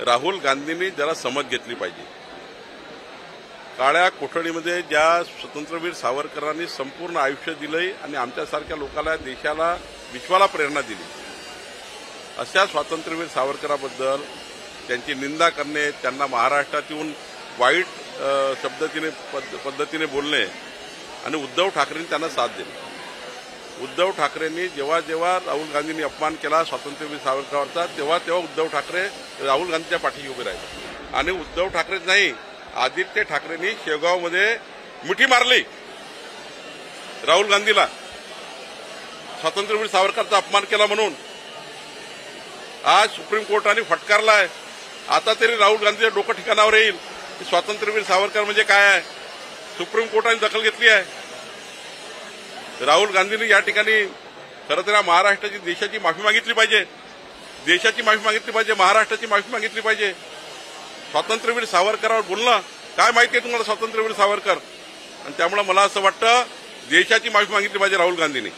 राहुल गांधींनी जरा समज घेतली पाहिजे। काळ्या कोठडीमध्ये ज्या स्वतंत्रवीर सावरकरांनी संपूर्ण आयुष्य दिलंय आणि आमच्यासारख्या लोकांना, देशाला, विश्वाला प्रेरणा दिली, अशा स्वातंत्र्यवीर सावरकरांबद्दल त्यांची निंदा करणे, त्यांना महाराष्ट्रात येऊन वाईट पद्धतीने बोलणे आणि उद्धव ठाकरेंनी त्यांना साथ दिली। उद्धव ठाकरेंनी जेव्हा जेव्हा राहुल गांधींनी अपमान केला स्वातंत्र्यवीर सावरकरांचा, तेव्हा उद्धव ठाकरे राहुल गांधीच्या पाठीशी उभे राहिले। आणि उद्धव ठाकरेच नाही, आदित्य ठाकरेंनी शेगावमध्ये मिठी मारली राहुल गांधीला, स्वातंत्र्यवीर सावरकरांचा अपमान केला म्हणून। आज सुप्रीम कोर्टाने फटकारलाय। आता तरी राहुल गांधीच्या डोकं ठिकाणावर येईल की स्वातंत्र्यवीर सावरकर म्हणजे काय आहे। सुप्रीम कोर्टाने दखल घेतली आहे। राहुल गांधींनी या ठिकाणी खरं तर महाराष्ट्राची, देशाची माफी मागितली पाहिजे, देशाची माफी मागितली पाहिजे, महाराष्ट्राची माफी मागितली पाहिजे। स्वातंत्र्यवीर सावरकरांवर बोलणं काय माहिती आहे तुम्हाला, स्वातंत्र्यवीर सावरकर, आणि त्यामुळे मला असं वाटतं देशाची माफी मागितली पाहिजे राहुल गांधींनी।